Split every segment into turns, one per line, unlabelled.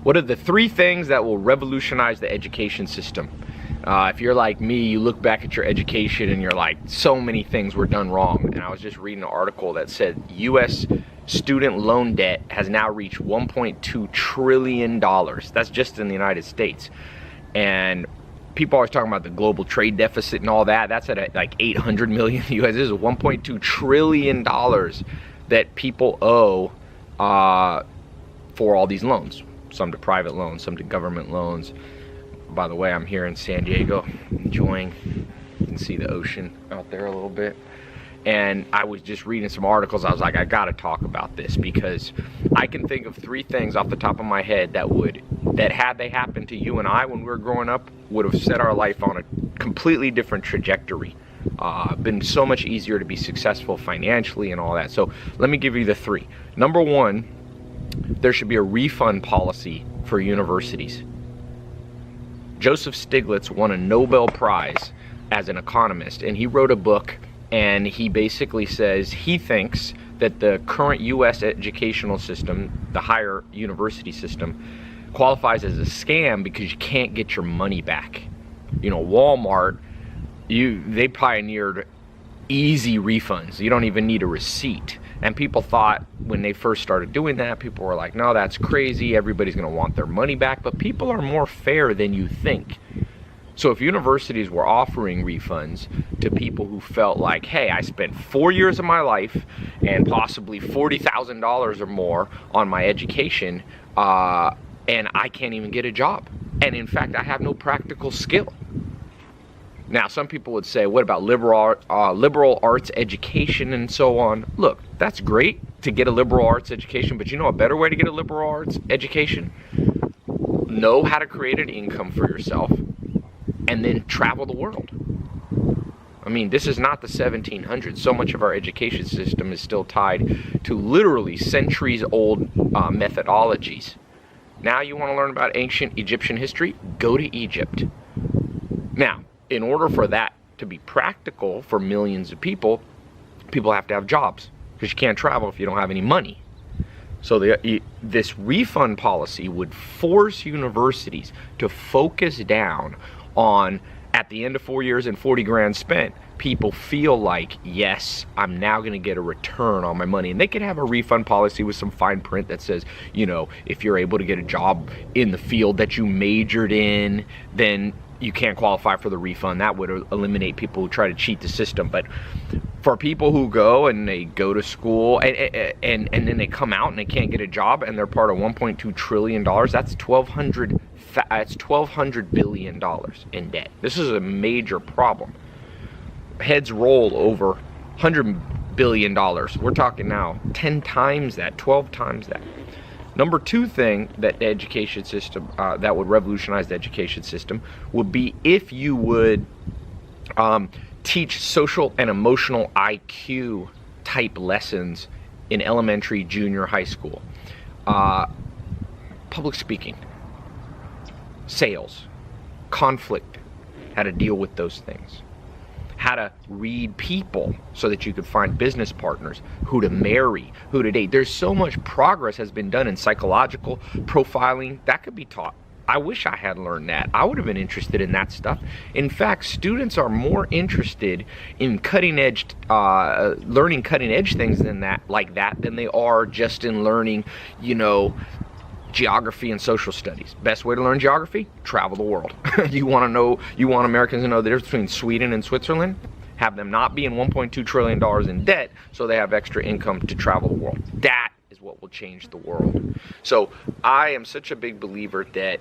What are the 3 things that will revolutionize the education system? If you're like me, you look back at your education and you're like, so many things were done wrong. And I was just reading an article that said U.S. student loan debt has now reached $1.2 trillion. That's just in the United States. And people always talking about the global trade deficit and all that. That's at like 800 million US. This is $1.2 trillion that people owe for all these loans. Some to private loans, some to government loans. By the way, I'm here in San Diego enjoying, you can see the ocean out there a little bit. And I was just reading some articles. I was like, I gotta talk about this, because I can think of 3 things off the top of my head that had they happened to you and I when we were growing up, would have set our life on a completely different trajectory. Been so much easier to be successful financially and all that. So let me give you the 3. Number 1, there should be a refund policy for universities. Joseph Stiglitz won a Nobel Prize as an economist, and he wrote a book, and he basically says he thinks that the current U.S. educational system, the higher university system, qualifies as a scam because you can't get your money back. You know, Walmart, they pioneered easy refunds. You don't even need a receipt. And people thought when they first started doing that, people were like, no, that's crazy. Everybody's going to want their money back. But people are more fair than you think. So if universities were offering refunds to people who felt like, hey, I spent 4 years of my life and possibly $40,000 or more on my education, and I can't even get a job. And in fact, I have no practical skill. Now, some people would say, what about liberal arts education and so on? Look, that's great to get a liberal arts education, but you know a better way to get a liberal arts education? Know how to create an income for yourself and then travel the world. I mean, this is not the 1700s. So much of our education system is still tied to literally centuries-old methodologies. Now you want to learn about ancient Egyptian history? Go to Egypt. Now, in order for that to be practical for millions of people, people have to have jobs, because you can't travel if you don't have any money. So this refund policy would force universities to focus down on, at the end of 4 years and 40 grand spent, people feel like, yes, I'm now going to get a return on my money. And they could have a refund policy with some fine print that says, you know, if you're able to get a job in the field that you majored in, then you can't qualify for the refund. That would eliminate people who try to cheat the system. But for people who go and they go to school and then they come out and they can't get a job and they're part of $1.2 trillion, that's $1,200 billion in debt. This is a major problem. Heads roll over $100 billion. We're talking now 10 times that, 12 times that. Number 2 thing that the education system, that would revolutionize the education system, would be if you would teach social and emotional IQ type lessons in elementary, junior, high school. Public speaking, sales, conflict, how to deal with those things. How to read people so that you could find business partners, who to marry, who to date. There's so much progress has been done in psychological profiling that could be taught. I wish I had learned that. I would have been interested in that stuff. In fact, students are more interested in cutting edge, learning cutting edge things than they are just in learning, you know, geography and social studies. Best way to learn geography? Travel the world. You want Americans to know the difference between Sweden and Switzerland? Have them not be in $1.2 trillion in debt so they have extra income to travel the world. That is what will change the world. So I am such a big believer that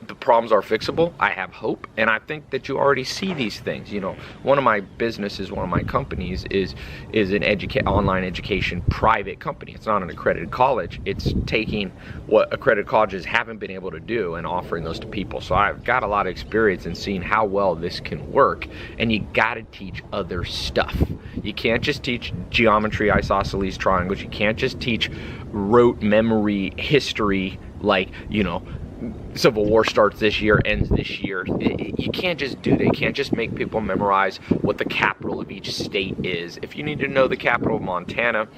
the problems are fixable. I have hope, and I think that you already see these things. You know, one of my businesses, one of my companies is an online education private company. It's not an accredited college. It's taking what accredited colleges haven't been able to do and offering those to people. So I've got a lot of experience in seeing how well this can work, and you got to teach other stuff. You can't just teach geometry, isosceles triangles. You can't just teach rote memory history, like, you know, Civil War starts this year, ends this year. You can't just do that. You can't just make people memorize what the capital of each state is. If you need to know the capital of Montana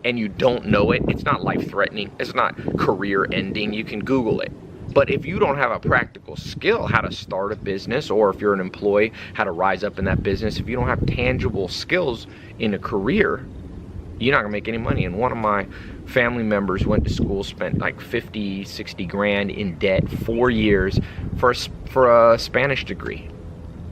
and you don't know it, it's not life-threatening. It's not career-ending. You can Google it. But if you don't have a practical skill, how to start a business, or if you're an employee, how to rise up in that business, if you don't have tangible skills in a career, you're not gonna make any money. And one of my family members went to school, spent like 50, 60 grand in debt, 4 years for a Spanish degree.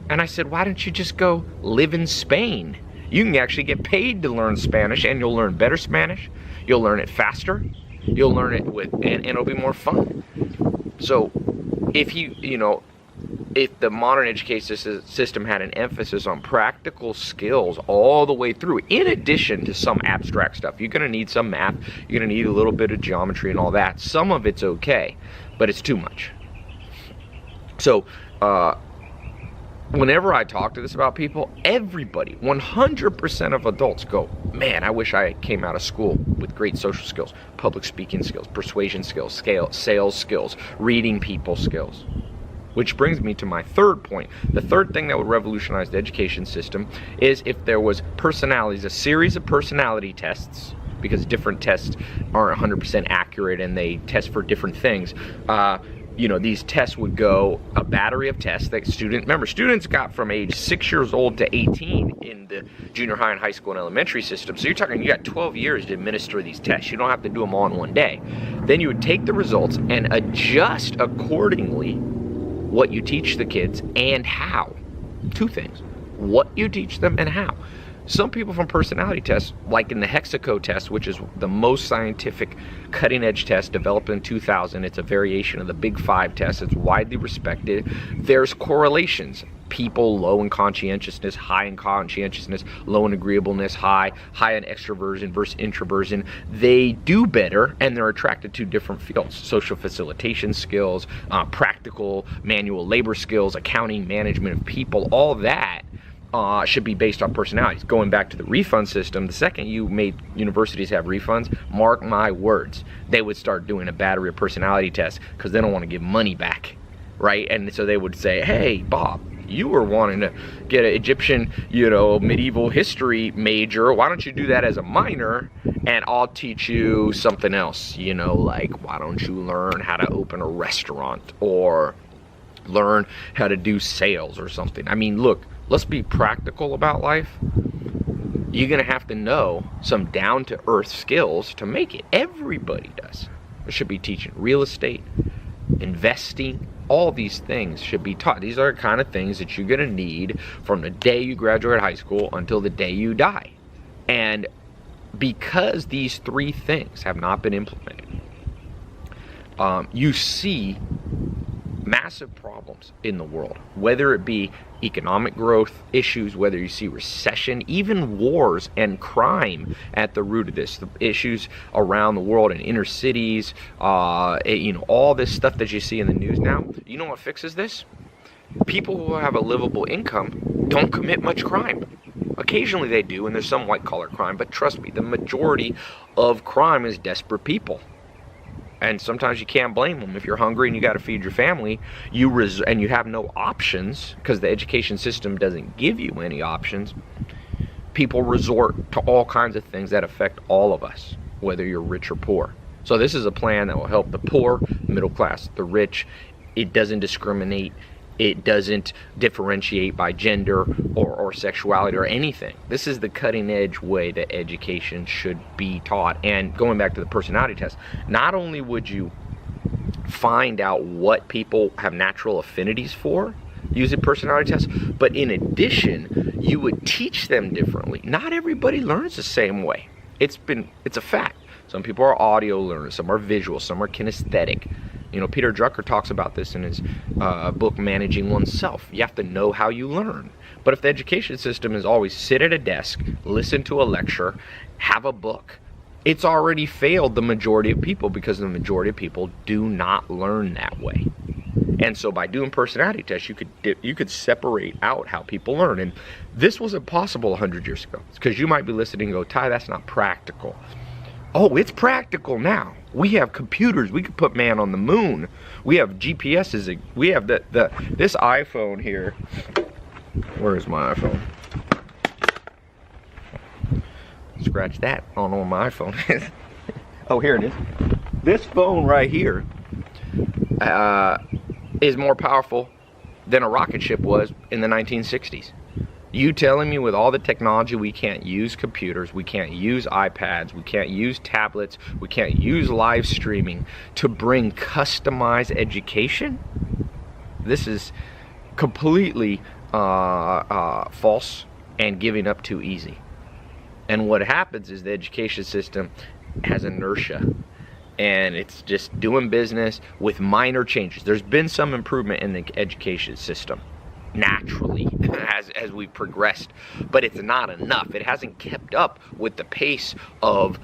And I said, why don't you just go live in Spain? You can actually get paid to learn Spanish, and you'll learn better Spanish. You'll learn it faster. You'll learn it and it'll be more fun. So if if the modern education system had an emphasis on practical skills all the way through, in addition to some abstract stuff, you're going to need some math, you're going to need a little bit of geometry and all that. Some of it's okay, but it's too much. So whenever I talk to this about people, everybody, 100% of adults go, man, I wish I came out of school with great social skills, public speaking skills, persuasion skills, sales skills, reading people skills. Which brings me to my third point. The third thing that would revolutionize the education system is if there was personalities, a series of personality tests, because different tests aren't 100% accurate and they test for different things. These tests would go, a battery of tests that students got from age 6 years old to 18 in the junior high and high school and elementary system. So you're talking, you got 12 years to administer these tests. You don't have to do them all in one day. Then you would take the results and adjust accordingly what you teach the kids and how. Two things: what you teach them and how. Some people from personality tests, like in the Hexaco test, which is the most scientific cutting-edge test developed in 2000, it's a variation of the Big Five test. It's widely respected. There's correlations. People low in conscientiousness, high in conscientiousness, low in agreeableness, high in extroversion versus introversion, they do better, and they're attracted to different fields. Social facilitation skills, practical manual labor skills, accounting, management of people, all that should be based on personalities. Going back to the refund system, the second you made universities have refunds, mark my words, they would start doing a battery of personality tests because they don't want to give money back, right? And so they would say, hey, Bob, you were wanting to get an Egyptian, medieval history major. Why don't you do that as a minor, and I'll teach you something else, like why don't you learn how to open a restaurant or learn how to do sales or something. I mean, look, let's be practical about life. You're going to have to know some down-to-earth skills to make it. Everybody does. We should be teaching real estate, investing. All these things should be taught. These are the kind of things that you're going to need from the day you graduate high school until the day you die. And because these three things have not been implemented, you see massive problems in the world, whether it be economic growth issues, whether you see recession, even wars and crime at the root of this, the issues around the world in inner cities, all this stuff that you see in the news now. You know what fixes this? People who have a livable income don't commit much crime. Occasionally they do, and there's some white collar crime, but trust me, the majority of crime is desperate people. And sometimes you can't blame them. If you're hungry and you got to feed your family, and you have no options because the education system doesn't give you any options, people resort to all kinds of things that affect all of us, whether you're rich or poor. So this is a plan that will help the poor, middle class, the rich. It doesn't discriminate. It doesn't differentiate by gender or sexuality or anything. This is the cutting edge way that education should be taught. And going back to the personality test, not only would you find out what people have natural affinities for using personality tests, but in addition, you would teach them differently. Not everybody learns the same way. It's a fact. Some people are audio learners, some are visual, some are kinesthetic. Peter Drucker talks about this in his book, Managing Oneself. You have to know how you learn. But if the education system is always sit at a desk, listen to a lecture, have a book, it's already failed the majority of people because the majority of people do not learn that way. And so by doing personality tests, you could separate out how people learn. And this wasn't possible 100 years ago. It's because you might be listening and go, Ty, that's not practical. Oh, it's practical now. We have computers. We could put man on the moon. We have GPSs. We have this iPhone here. Where is my iPhone? Scratch that. I don't know where my iPhone is. Oh, here it is. This phone right here is more powerful than a rocket ship was in the 1960s. You telling me with all the technology we can't use computers, we can't use iPads, we can't use tablets, we can't use live streaming to bring customized education? This is completely false and giving up too easy. And what happens is the education system has inertia, and it's just doing business with minor changes. There's been some improvement in the education system naturally as we've progressed, but it's not enough. It hasn't kept up with the pace of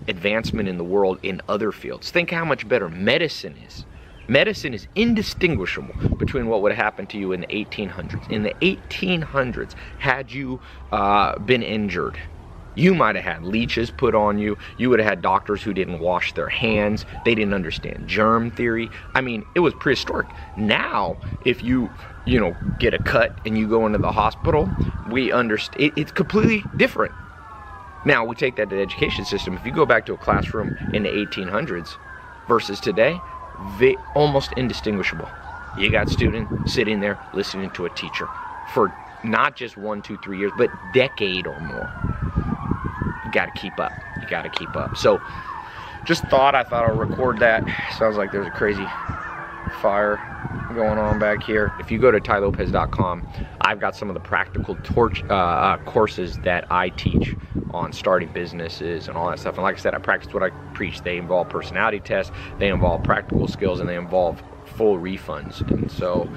advancement in the world in other fields. Think how much better medicine is. Medicine is indistinguishable between what would have happened to you in the 1800s. In the 1800s, had you been injured, you might have had leeches put on you. You would have had doctors who didn't wash their hands. They didn't understand germ theory. I mean, it was prehistoric. Now, if you get a cut and you go into the hospital, we understand. It's completely different. Now, we take that to the education system. If you go back to a classroom in the 1800s versus today, almost indistinguishable. You got students sitting there listening to a teacher for not just 1, 2, 3 years, but decade or more. You got to keep up. You got to keep up. So just I thought I'll record that. Sounds like there's a crazy fire going on back here. If you go to tailopez.com, I've got some of the practical courses that I teach on starting businesses and all that stuff. And like I said, I practice what I preach. They involve personality tests, they involve practical skills, and they involve full refunds. And so,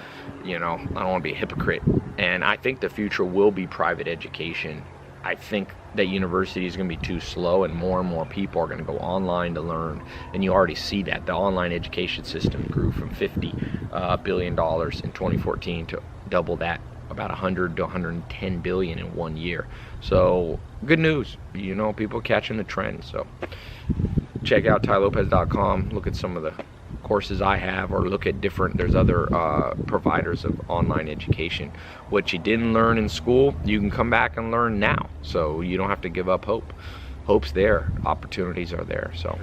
I don't want to be a hypocrite. And I think the future will be private education. I think that university is going to be too slow, and more people are going to go online to learn. And you already see that. The online education system grew from $50 billion in 2014 to double that, about 100 to 110 billion in 1 year. So good news, people catching the trend. So check out tailopez.com, look at some of the courses I have, or look at there's other providers of online education. What you didn't learn in school, you can come back and learn now. So you don't have to give up hope. Hope's there, opportunities are there. So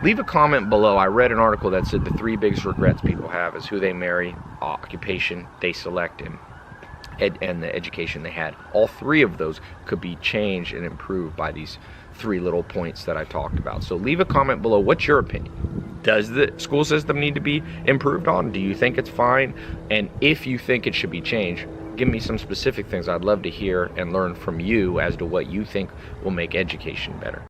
leave a comment below. I read an article that said the 3 biggest regrets people have is who they marry, occupation they select, and the education they had. All 3 of those could be changed and improved by these 3 little points that I talked about. So leave a comment below. What's your opinion? Does the school system need to be improved on? Do you think it's fine? And if you think it should be changed, give me some specific things. I'd love to hear and learn from you as to what you think will make education better.